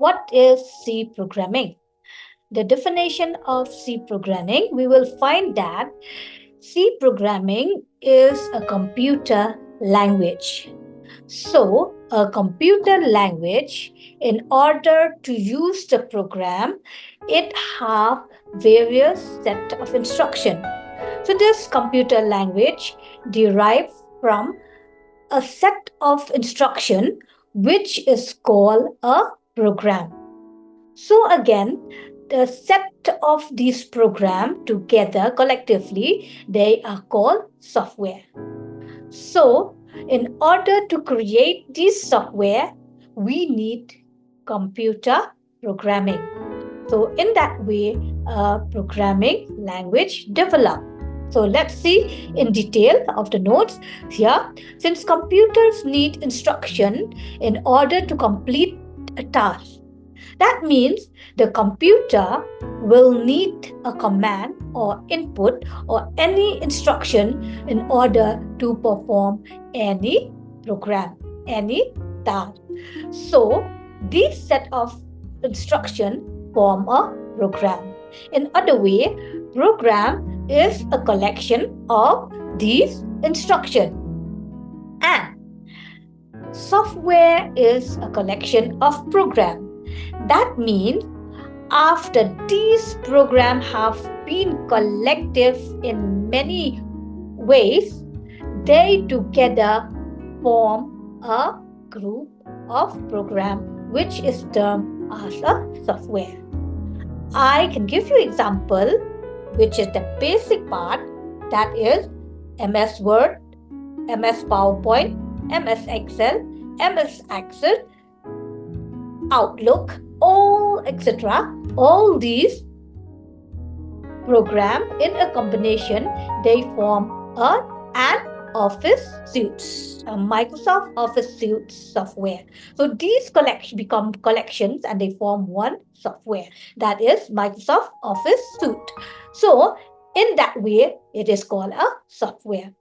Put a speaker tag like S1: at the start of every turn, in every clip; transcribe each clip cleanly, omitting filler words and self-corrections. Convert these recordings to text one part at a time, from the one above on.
S1: what is C programming? The definition of C programming, we will find that C programming is a computer language. So, a computer language, in order to use the program, it have various set of instruction. So, this computer language derives from a set of instruction which is called a program. So again, the set of these programs together collectively, they are called software. So in order to create this software, we need computer programming. So in that way, a programming language developed. So let's see in detail of the notes here. Since computers need instruction in order to complete a task, that means the computer will need a command or input or any instruction in order to perform any program, any task. So, this set of instruction form a program. In other way, program is a collection of these instruction, and software is a collection of program. That means after these programs have been collective in many ways, they together form a group of program which is termed as a software. I can give you example which is the basic part, that is MS Word, MS PowerPoint, MS Excel, MS Access, Outlook, all etc. All these program in a combination, they form an Office suites, a Microsoft Office suite software. So these become collections and they form one software, that is Microsoft Office suite. So in that way, it is called a software.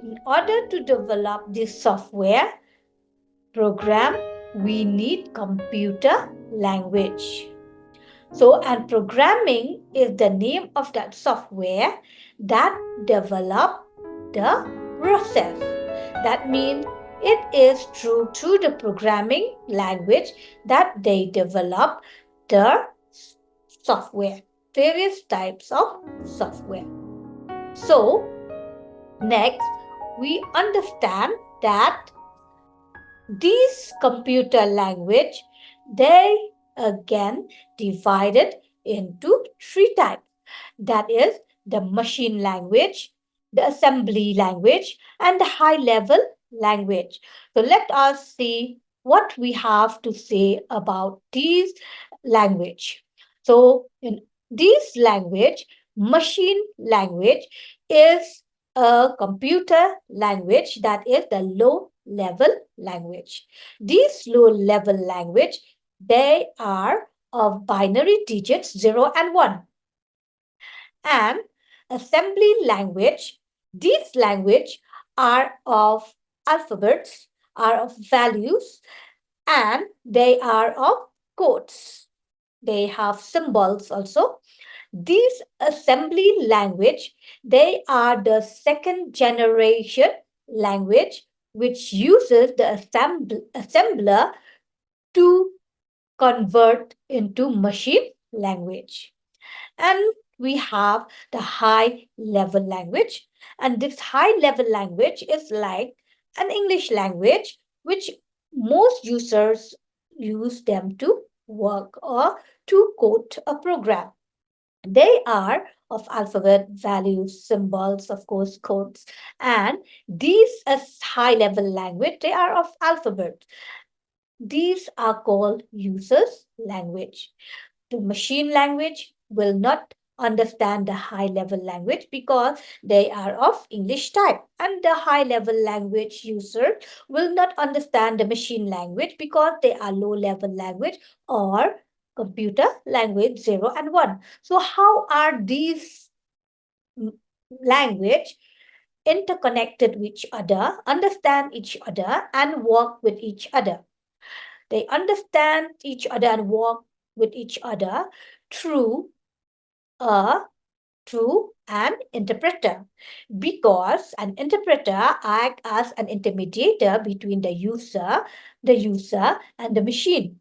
S1: In order to develop this software program, we need computer language. So, and programming is the name of that software that develop the process. That means it is through the programming language that they develop the software, various types of software. So, next, we understand that these computer language, they again divided into three types. That is the machine language, the assembly language, and the high level language. So let us see what we have to say about these language. So in this language, machine language is a computer language, that is the low level language. These low level language, they are of binary digits 0 and 1. And assembly language, these language are of alphabets, are of values, and they are of codes. They have symbols also. These assembly language, they are the second generation language which uses the assembler to convert into machine language. And we have the high level language. And this high level language is like an English language which most users use them to work or to code a program. They are of alphabet, values, symbols, of course, codes. And these as high level language, they are of alphabet. These are called users language. The machine language will not understand the high level language because they are of English type, and the high level language user will not understand the machine language because they are low level language or computer language 0 and 1. So how are these language interconnected with each other, understand each other, and work with each other? They understand each other and work with each other through a through an interpreter, because an interpreter acts as an intermediator between the user and the machine.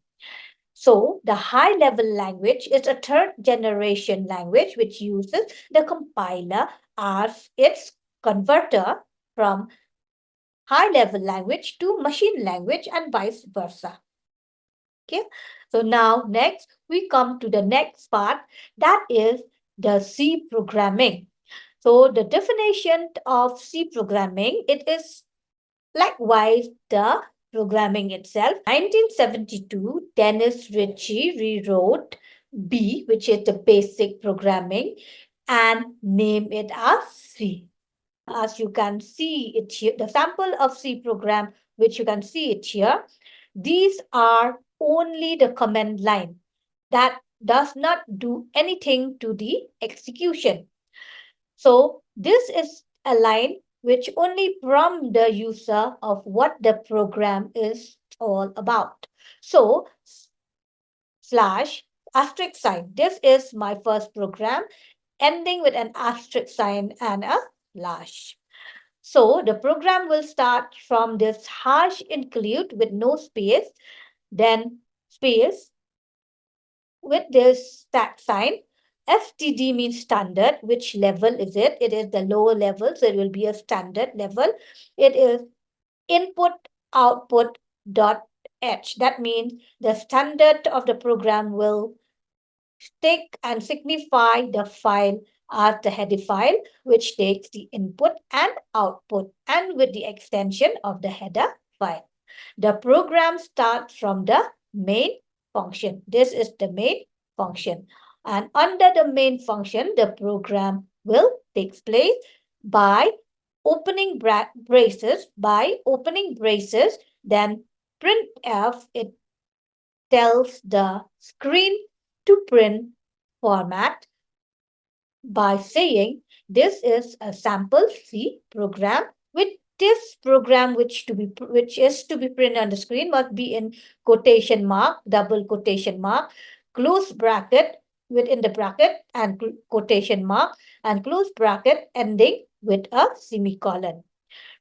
S1: So the high level language is a third generation language which uses the compiler as its converter from high level language to machine language and vice versa. Okay, so now next we come to the next part, that is the C programming. So the definition of C programming, it is likewise the programming itself. 1972, Dennis Ritchie rewrote B, which is the basic programming, and named it as C. As you can see it here, the sample of C program, which you can see it here, these are only the command line that does not do anything to the execution. So this is a line which only prompt the user of what the program is all about. So slash asterisk sign. This is my first program ending with an asterisk sign and a slash. So the program will start from this hash include with no space, then space with this tag sign. STD means standard. Which level is it? It is the lower level, so it will be a standard level. It is input output dot h. That means the standard of the program will take and signify the file as the header file, which takes the input and output, and with the extension of the header file. The program starts from the main function. This is the main function. And under the main function, the program will take place by opening braces. By opening braces, then printf, it tells the screen to print format by saying this is a sample C program. With this program which is to be printed on the screen must be in quotation mark, double quotation mark, close bracket within the bracket and quotation mark, and close bracket ending with a semicolon.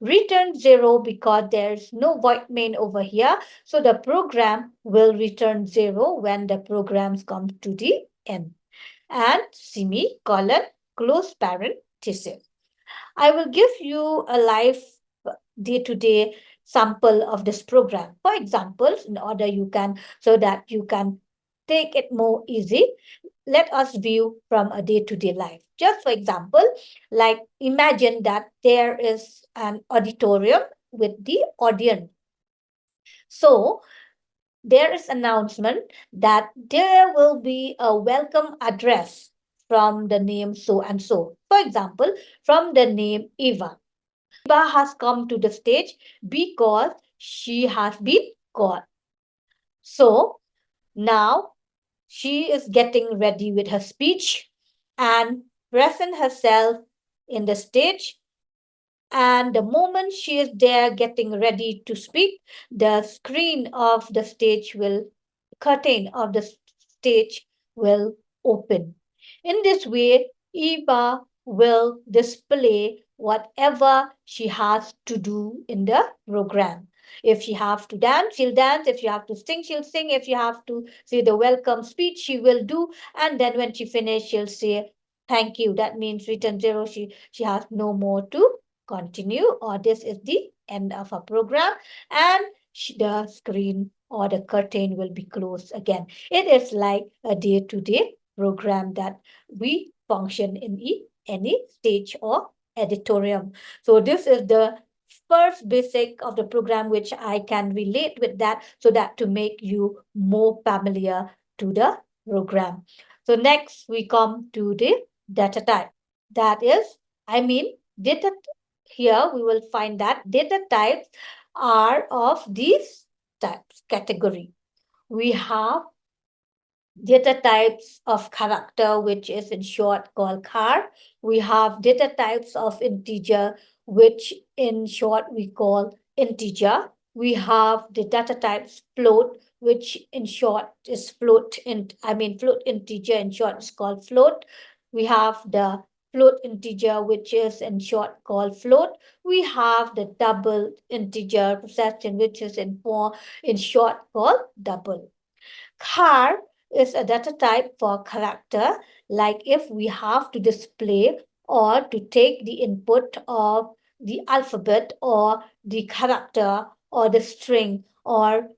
S1: Return 0 because there's no void main over here. So the program will return 0 when the programs come to the end. And semicolon, close parenthesis. I will give you a live day-to-day sample of this program. For example, in order you can, so that you can take it more easy, let us view from a day-to-day life. Just for example, like imagine that there is an auditorium with the audience. So there is announcement that there will be a welcome address from the name so and so. For example, from the name Eva. Eva has come to the stage because she has been called. So now she is getting ready with her speech and present herself in the stage. And the moment she is there getting ready to speak, the screen of the stage will, curtain of the stage will open. In this way, Eva will display whatever she has to do in the program. If she have to dance, she'll dance. If you have to sing, she'll sing. If you have to say the welcome speech, she will do. And then when she finishes, she'll say, thank you. That means return 0. She has no more to continue, or this is the end of our program, and the screen or the curtain will be closed again. It is like a day-to-day program that we function in any stage or auditorium. So this is the first basic of the program which I can relate with that, so that to make you more familiar to the program. So next we come to the data type. That is, data. Here we will find that data types are of these types category. We have data types of character, which is in short called char. We have data types of integer, which in short we call integer. we have the data types float, which in short is float integer in short is called float. We have the float integer, which is in short called float. We have the double integer processing, which is in short called double. Char is a data type for character, like if we have to display or to take the input of the alphabet or the character or the string or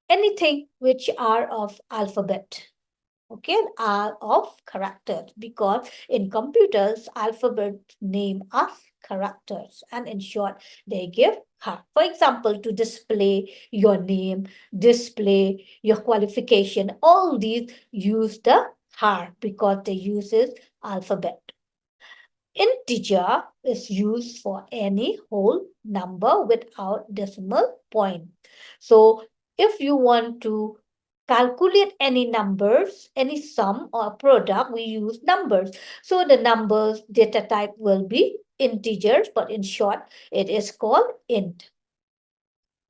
S1: anything which are of alphabet, okay, are of characters, because in computers alphabet name are characters, and in short they give for example, to display your name, display your qualification, all these use the because they uses alphabet. Integer is used for any whole number without decimal point. So if you want to calculate any numbers, any sum or product, we use numbers. So the numbers data type will be integers, but in short, it is called int.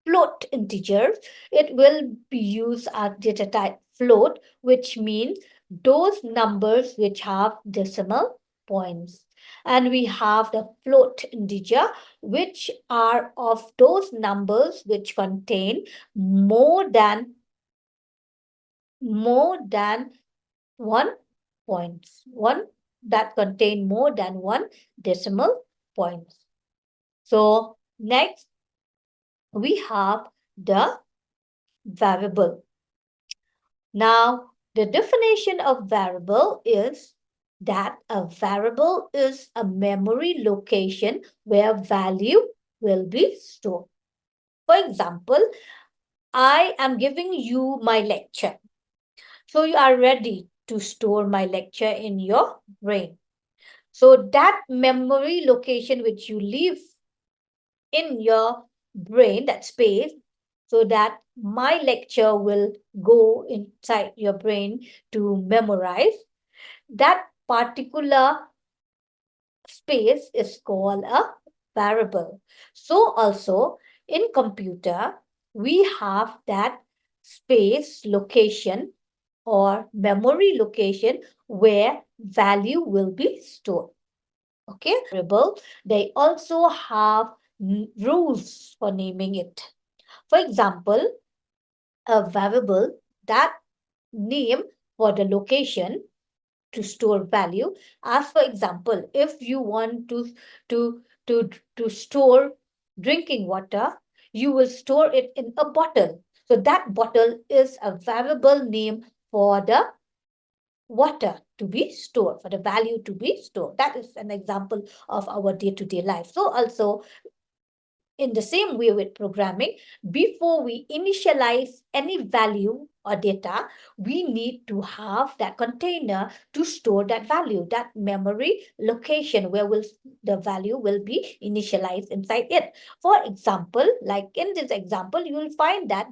S1: Float integers, it will be used as data type float, which means those numbers which have decimal points. And we have the float integer, which are of those numbers which contain more than one points, one that contain more than one decimal points. So next we have the variable. Now, the definition of variable is that a variable is a memory location where value will be stored. For example, I am giving you my lecture. So you are ready to store my lecture in your brain. So that memory location which you leave in your brain, that space, so that my lecture will go inside your brain to memorize, that particular space is called a variable. So also in computer, we have that space location or memory location where value will be stored. Okay, variable, they also have rules for naming it. For example, a variable that name for the location to store value. As for example, if you want to to to store drinking water, you will store it in a bottle. So that bottle is a variable name for the water to be stored, for the value to be stored. That is an example of our day-to-day life. So also in the same way with programming, before we initialize any value or data, we need to have that container to store that value, that memory location where the value will be initialized inside it. For example, like in this example, you will find that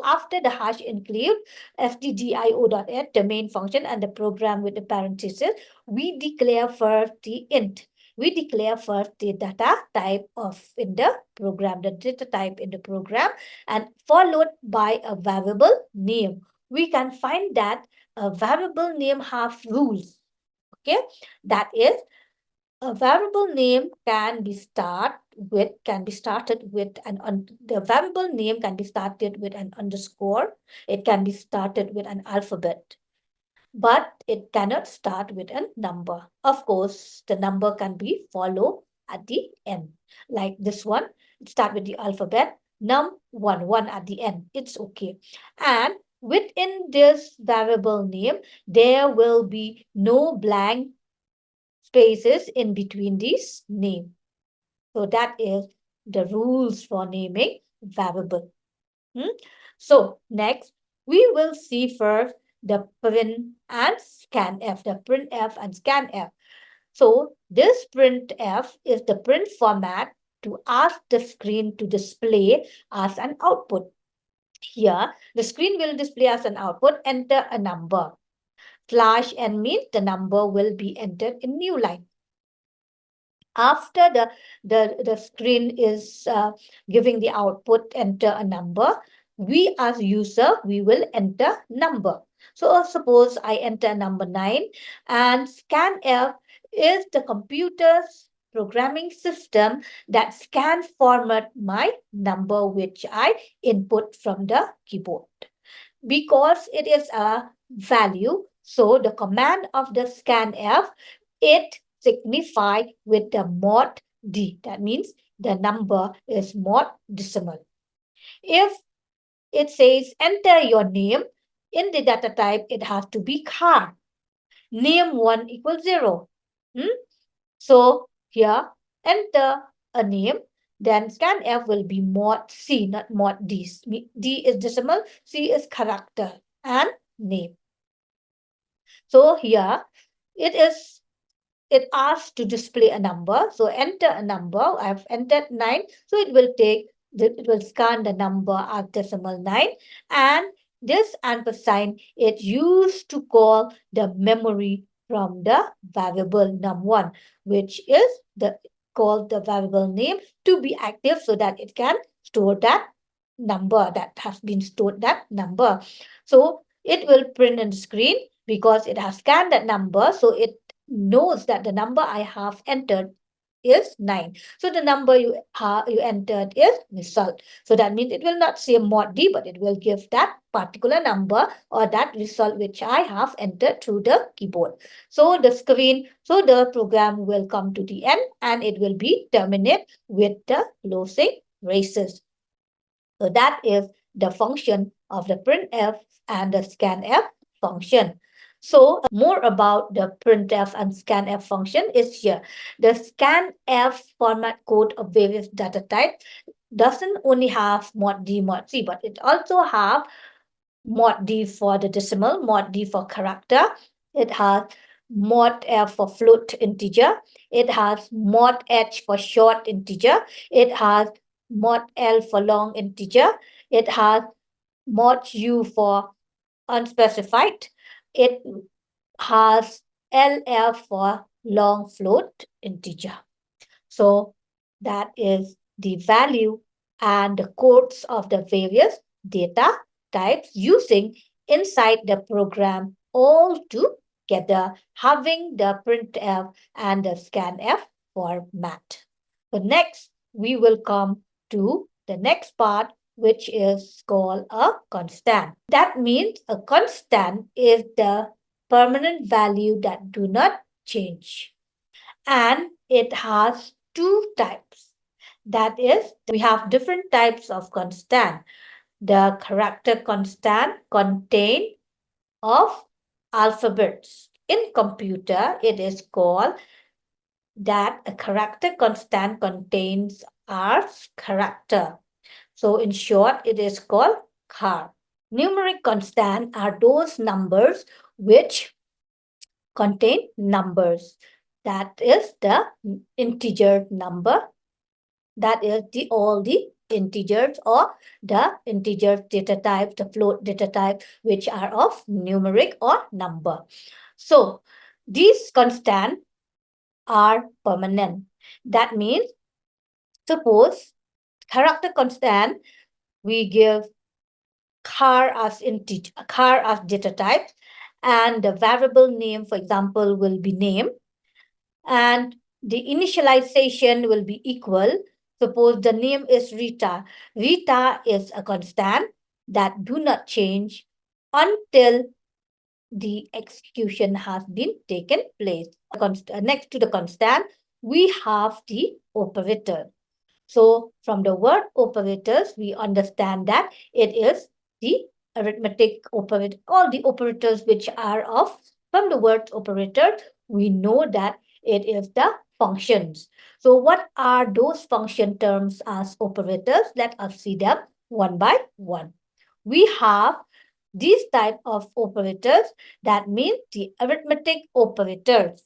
S1: after the hash include stdio.h, the main function, and the program with the parenthesis, we declare first the int. We declare first the data type in the program, the data type in the program, and followed by a variable name. We can find that a variable name have rules. Okay, that is, a variable name can be started with the variable name can be started with an underscore. It can be started with an alphabet, but it cannot start with a number. Of course, the number can be followed at the end. Like this one, it start with the alphabet, one at the end. It's okay. And within this variable name, there will be no blank spaces in between these names. So that is the rules for naming variable. So next, we will see first the print and scanf, the printf and scanf. So this printf is the print format to ask the screen to display as an output. Here, the screen will display as an output, enter a number. /n means the number will be entered in new line. After the screen is giving the output, enter a number, we as user, we will enter number. So suppose I enter number 9, and scanf is the computer's programming system that scan format my number which I input from the keyboard. Because it is a value, so the command of the scanf, it signify with the mod D. That means the number is mod decimal. If it says enter your name, in the data type, it has to be char. Name 1 equals 0. So here, enter a name, then scanf will be mod C, not mod D. D is decimal, C is character, and name. So here, it asks to display a number. So enter a number. I've entered 9. So it will scan the number as decimal 9. And this ampersand, it used to call the memory from the variable num1, which is called the variable name to be active so that it can store that number that has been stored, that number. So it will print on the screen because it has scanned that number. So it knows that the number I have entered is 9. So the number you entered is result. So that means it will not say mod D, but it will give that particular number or that result which I have entered through the keyboard. So the program will come to the end and it will be terminate with the closing braces. So that is the function of the printf and the scanf function. So more about the printf and scanf function is here. The scanf format code of various data types doesn't only have mod D, mod C, but it also have mod D for the decimal, mod D for character. It has mod F for float integer. It has mod H for short integer. It has mod L for long integer. It has mod U for unspecified. It has LF for long float integer. So that is the value and the codes of the various data types using inside the program all together, having the printf and the scanf format. So next, we will come to the next part, which is called a constant. That means a constant is the permanent value that do not change. And it has two types. That is, we have different types of constant. The character constant contain of alphabets. In computer, it is called that a character constant contains R's character. So in short, it is called char. Numeric constant are those numbers which contain numbers. That is the integer number. That is all the integers or the integer data type, the float data type, which are of numeric or number. So these constants are permanent. That means, suppose character constant, we give char as integer, char as data type, and the variable name, for example, will be name, and the initialization will be equal. Suppose the name is Rita. Rita is a constant that do not change until the execution has been taken place. Next to the constant, we have the operator. So from the word operators, we understand that it is the arithmetic operator, all the operators which are of, from the word operator, we know that it is the functions. So what are those function terms as operators? Let us see them one by one. We have these type of operators, that means the arithmetic operators.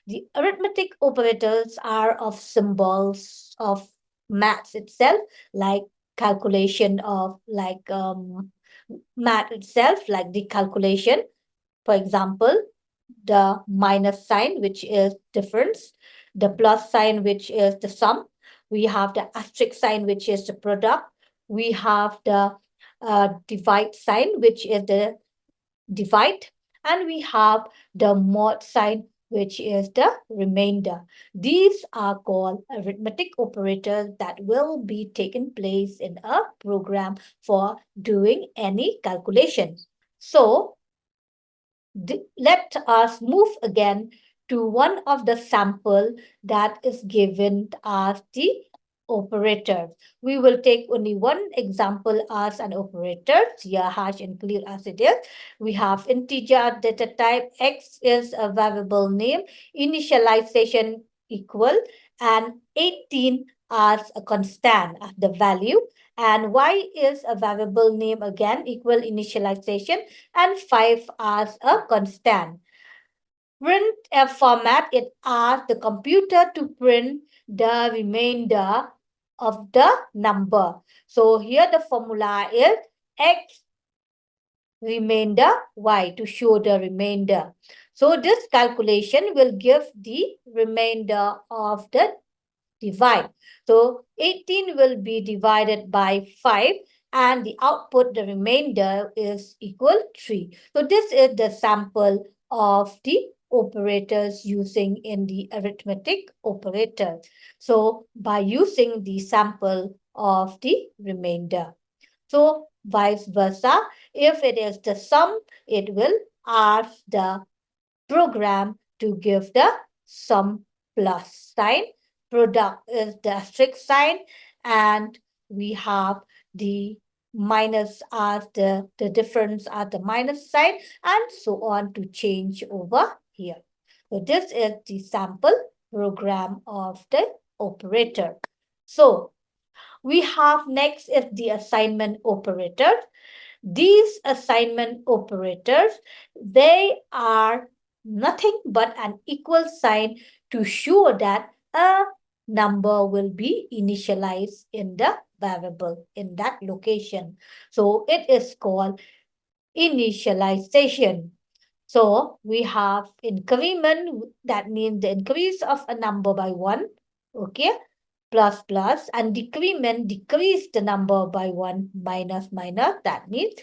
S1: The arithmetic operators are of symbols of maths itself, like calculation of math itself, like the calculation. For example, the minus sign, which is difference. the plus sign, which is the sum. We have the asterisk sign, which is the product. We have the divide sign, which is the divide, and we have the mod sign, which is the remainder. These are called arithmetic operators that will be taken place in a program for doing any calculations. So let us move again to one of the sample that is given as the operator. We will take only one example as an operator, here hash include as it is. We have integer data type, x is a variable name, initialization equal, and 18 as a constant as the value, and y is a variable name again equal initialization, and 5 as a constant. Printf format, it asks the computer to print the remainder of the number. So here the formula is x remainder y to show the remainder. So this calculation will give the remainder of the divide. So 18 will be divided by 5 and the output, the remainder is equal 3. So this is the sample of the operators using in the arithmetic operator. So by using the sample of the remainder. So vice versa, if it is the sum, it will ask the program to give the sum plus sign. Product is the asterisk sign, and we have the minus as the difference at the minus sign, and so on to change over here. So this is the sample program of the operator. So we have next is the assignment operator. These assignment operators, they are nothing but an equal sign to show that a number will be initialized in the variable in that location. So it is called initialization. So we have increment, that means the increase of a number by 1, okay, plus plus, and decrement, decrease the number by 1, minus minus, that means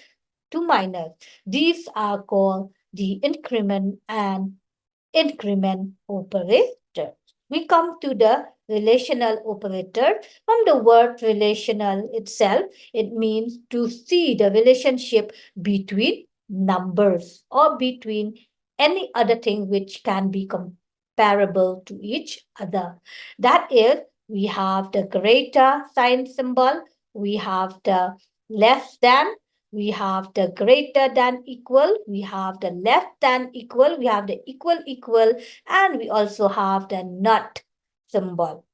S1: 2 minus. These are called the increment and increment operator. We come to the relational operator. From the word relational itself, it means to see the relationship between numbers or between any other thing which can be comparable to each other. That is, we have the greater sign symbol, we have the less than, we have the greater than equal, we have the less than equal, we have the equal equal, and we also have the not symbol.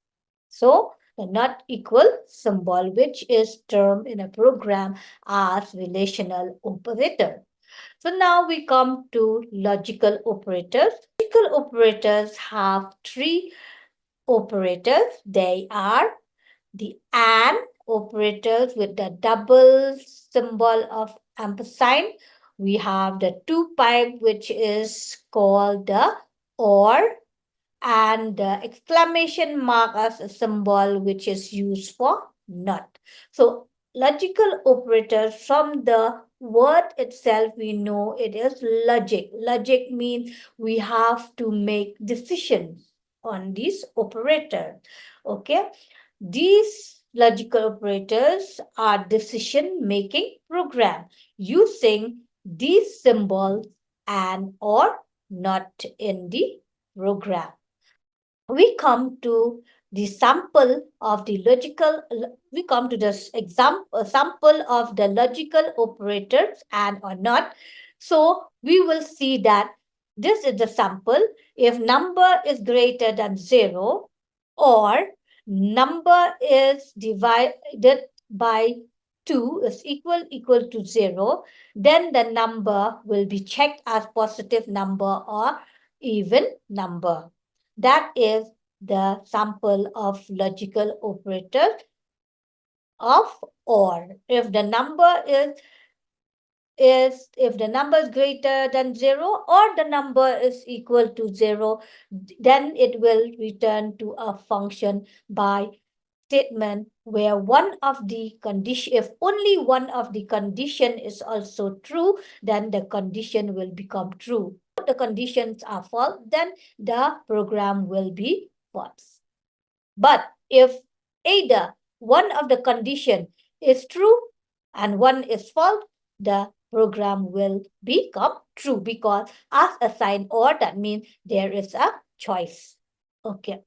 S1: So the not equal symbol, which is termed in a program as relational operator. So now we come to logical operators. Logical operators have three operators. They are the AND operators with the double symbol of ampersand. We have the two pipe, which is called the OR, and the exclamation mark as a symbol which is used for not. So logical operators, from the word itself, we know it is logic. Logic means we have to make decisions on these operators. Okay. These logical operators are decision-making program using these symbols and or not in the program. We come to the sample of the logical, we come to this example, sample of the logical operators and or not. So we will see that this is the sample. If number is greater than 0 or number is divided by 2 is equal to 0, then the number will be checked as positive number or even number. That is the sample of logical operator of OR. If the number is is if the number is greater than 0 or the number is equal to 0, then it will return to a function by statement where one of the condition, if only one of the condition is also true, then the condition will become true. If the conditions are false, then the program will be false. But if either one of the condition is true and one is false, the program will become true because as a sign or, that means there is a choice. Okay.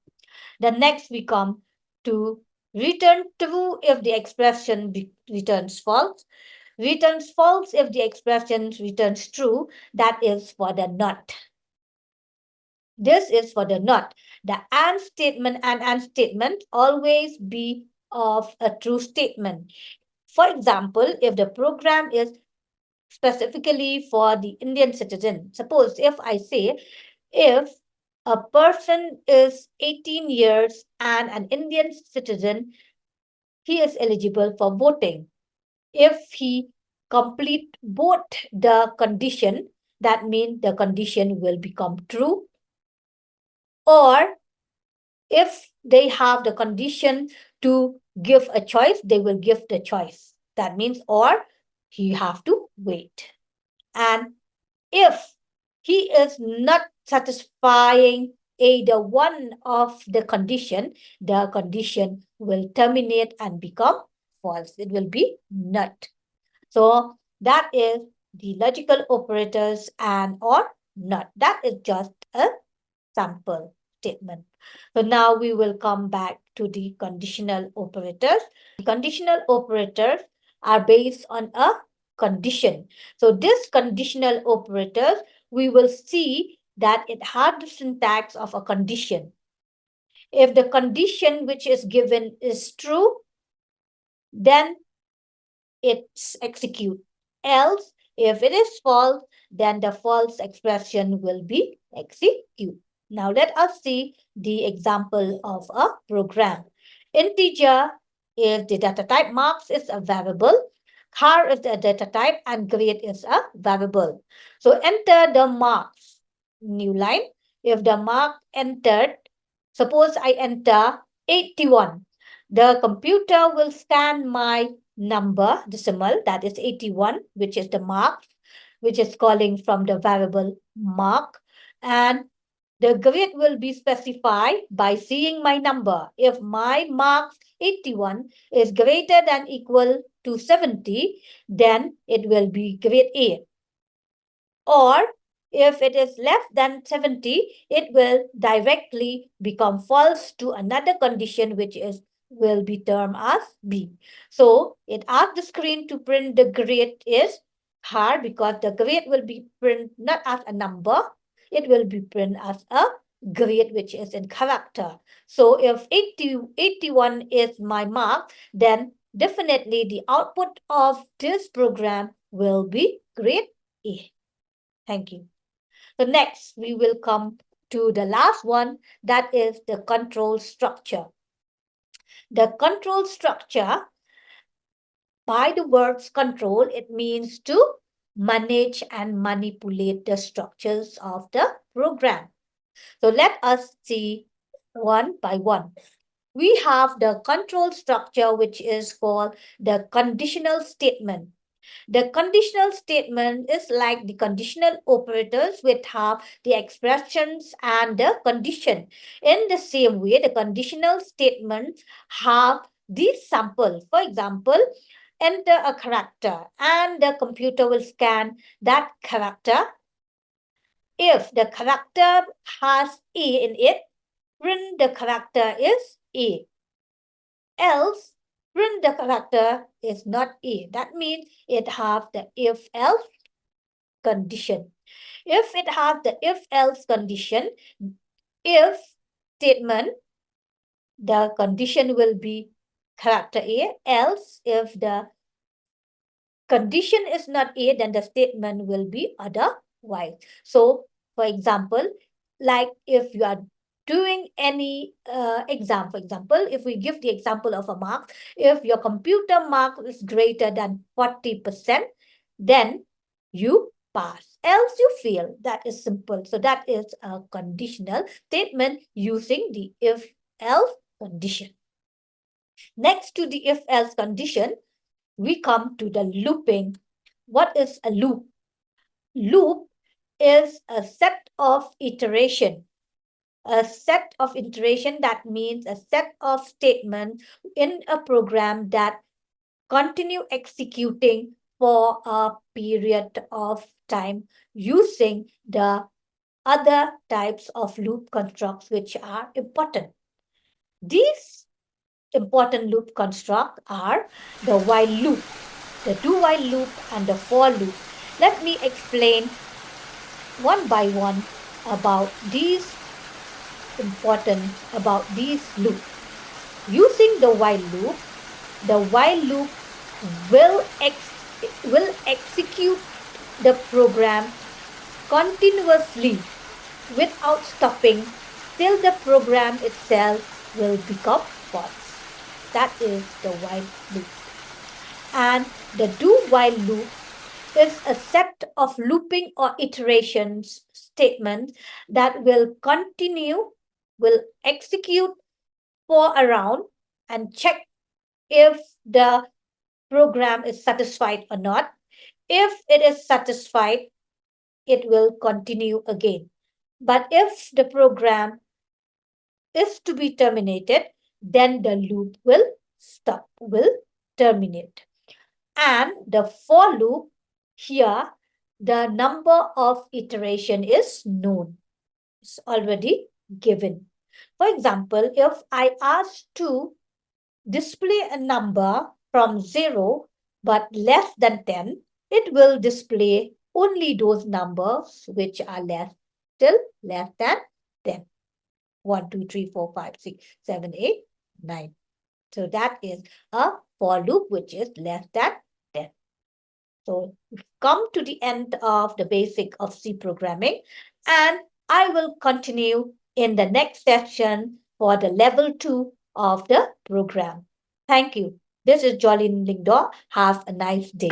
S1: The next we come to return true if the expression returns false. Returns false if the expression returns true. That is for the not. This is for the not. The and statement always be of a true statement. For example, if the program is specifically for the Indian citizen, suppose if I say, if a person is 18 years and an Indian citizen, he is eligible for voting. If he complete both the condition, that means the condition will become true. Or if they have the condition to give a choice, they will give the choice. That means, or he have to wait. And if he is not satisfying either one of the condition will terminate and become false. It will be not. So that is the logical operators and or not. That is just a sample statement. So now we will come back to the conditional operators. The conditional operators are based on a condition. So this conditional operators, we will see that it has the syntax of a condition. If the condition which is given is true, then it's execute. Else, if it is false, then the false expression will be execute. Now let us see the example of a program. Integer is the data type, marks is a variable, char is the data type, and grade is a variable. So enter the marks, new line. If the mark entered, suppose I enter 81, the computer will scan my number decimal, that is 81, which is the mark, which is calling from the variable mark, and the grade will be specified by seeing my number. If my marks 81 is greater than equal to 70, then it will be grade A. Or if it is less than 70, it will directly become false to another condition, which is will be termed as B. So it asks the screen to print the grade is hard because the grade will be print not as a number, it will be print as a grade which is in character. So if 81 is my mark, then definitely the output of this program will be grade A. Thank you. So next, we will come to the last one, that is the control structure. The control structure, by the words control, it means to manage and manipulate the structures of the program. So let us see one by one. We have the control structure, which is called the conditional statement. The conditional statement is like the conditional operators which have the expressions and the condition. In the same way, the conditional statements have these sample. For example, enter a character and the computer will scan that character. If the character has A in it, print the character is A. Else, print the character is not A. That means it has the if-else condition. If it has the if-else condition, if statement, the condition will be character A. Else, if the condition is not A, then the statement will be otherwise. So, for example, like if you are doing any exam, for example, if we give the example of a mark, if your computer mark is greater than 40%, then you pass, else you fail. That is simple. So that is a conditional statement using the if-else condition. Next to the if-else condition, we come to the looping. What is a loop? Loop is a set of iteration. A set of iteration, that means a set of statements in a program that continue executing for a period of time using the other types of loop constructs which are important. These important loop constructs are the while loop, the do while loop, and the for loop. Let me explain one by one about these important about these loop. Using the while loop will execute the program continuously without stopping till the program itself will become false. That is the while loop. And the do while loop is a set of looping or iterations statements that will execute for around and check if the program is satisfied or not. If it is satisfied, it will continue again. But if the program is to be terminated, then the loop will stop, will terminate. And the for loop, here, the number of iteration is known. It's already given. For example, if I ask to display a number from 0 but less than 10, it will display only those numbers which are less than 10. 1, 2, 3, 4, 5, 6, 7, 8, 9. So that is a for loop which is less than 10. So we've come to the end of the basic of C programming, and I will continue in the next session for the level 2 of the program. Thank you. This is Jolene Lingdor. Have a nice day.